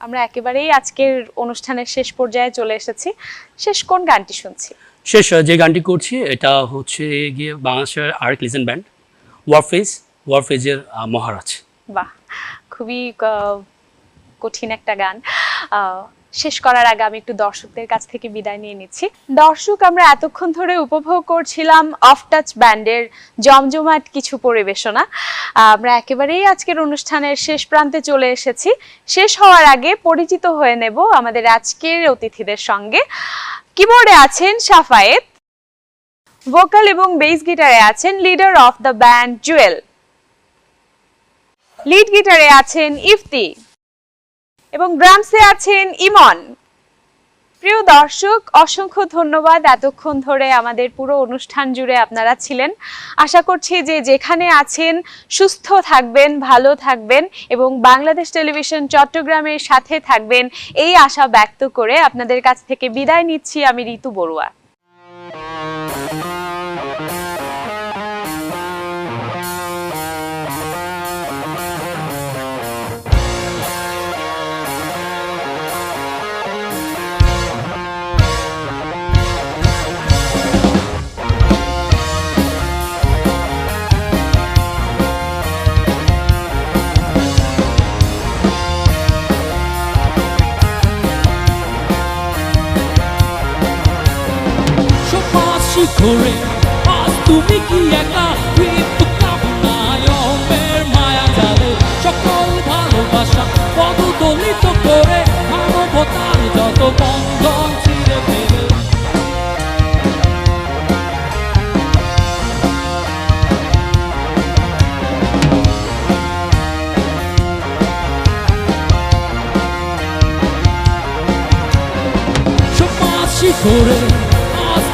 আমরা একেবারেই আজকের অনুষ্ঠানের শেষ পর্যায়ে চলে এসেছি। শেষ কোন গানটি শুনছি? শেষ যে গানটি করছি এটা হচ্ছে গিয়ে বাংলাদেশের আরেক লিজেন্ড ব্যান্ড ওয়ারফেজের মহারাজ। বাহ, খুবই কঠিন একটা গান। শেষ করার আগে আমি একটু দর্শকদের কাছ থেকে বিদায় নিয়ে নিচ্ছি। দর্শক, আমরা এতক্ষণ ধরে উপভোগ করছিলাম অফ টাচ ব্যান্ডের জমজমাট কিছু পরিবেশনা। আমরা একেবারেই আজকের অনুষ্ঠানের শেষ প্রান্তে চলে এসেছি। শেষ হওয়ার আগে পরিচিত হয়ে নেব আমাদের আজকের অতিথিদের সঙ্গে। কিবোর্ডে আছেন শাফায়েত, ভোকাল এবং বেস গিটারে আছেন leader of the band Jewel, lead গিটারে আছেন ইফতি এবং ড্রামসে আছেন ইমন। প্রিয় দর্শক, অসংখ্য ধন্যবাদ এতক্ষণ ধরে আমাদের পুরো অনুষ্ঠান জুড়ে আপনারা ছিলেন। আশা করছি যে যেখানে আছেন সুস্থ থাকবেন, ভালো থাকবেন এবং বাংলাদেশ টেলিভিশন চট্টগ্রামের সাথে থাকবেন, এই আশা ব্যক্ত করে আপনাদের কাছ থেকে বিদায় নিচ্ছি আমি ঋতু বড়ুয়া। করে আজ তুমি কি একা মৃত্যু কামনায় অমের মায়া জালে সকল ভালোবাসা পদদলিত করে মানবতার যত বন্ধন ছিঁড়ে ফেলে সমাসি করে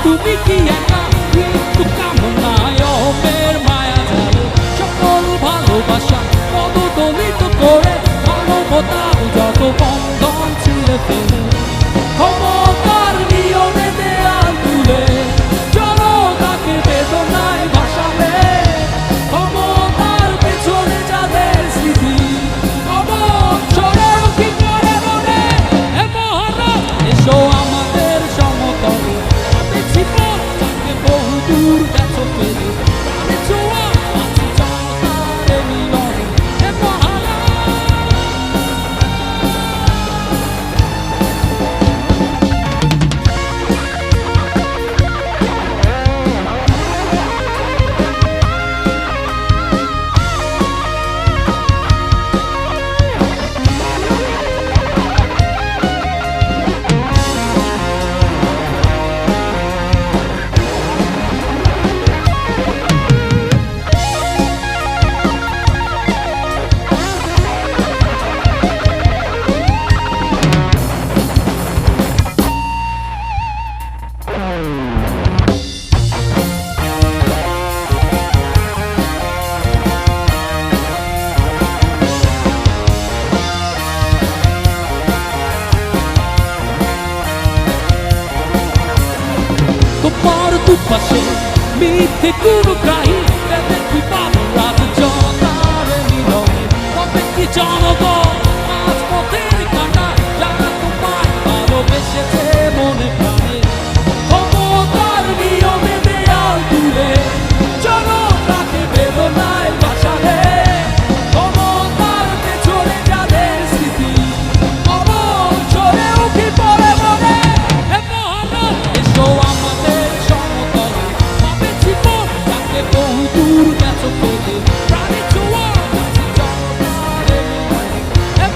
তুমি কি একা মৃত্যু কামনায় অমের মায়া জালে সকল ভালোবাসা পদদলিত করে মানবতার যত বন্ধন ছিঁড়ে ফেলে ক্ষমতার নিয়মে দেয়াল তুলে জনতাকে বেদনায় ভাসাবে ক্ষমতার পেছনে যাদের স্মৃতি অবসরেও কি করে মনে হে মহারাজ এসো আমাদের সমতলে বহুদূর গেছো ফেলে প্রাণে ছোঁয়া আছি জনতারে মিলনে হে মহারাজ তোমার দুপাশে মিথ্যে কোনো গ্রাহী দেখি পাবো রাত জনতারে মিলনে তবে কি জনগণ আজ পথের কাঁটা যারা তোমায় ভালোবেসেছে মনে প্রাণে ক্ষমতার নিয়মে দেয়াল তুলে জনতাকে বেদনায় ভাসাবে ক্ষমতার পেছনে যাদের স্মৃতি অবসরেও কি পড়ে মনে হে মহারাজ এসো আমাদের সমতলে পাবে জীবন তাকে বহুদূর গেছো ফেলে প্রাণে ছোঁয়া আছি জনতারে মিলনে হে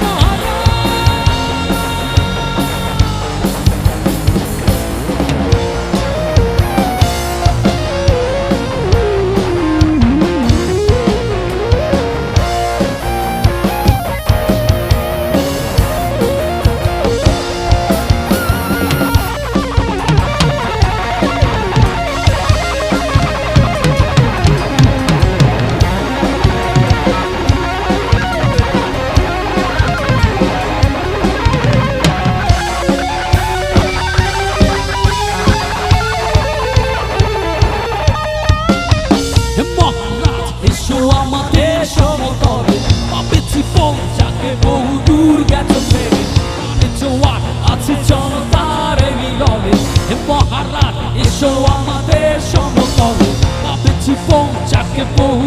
এসো আমাদের সমতলে পাবে জীবন যাকে বহু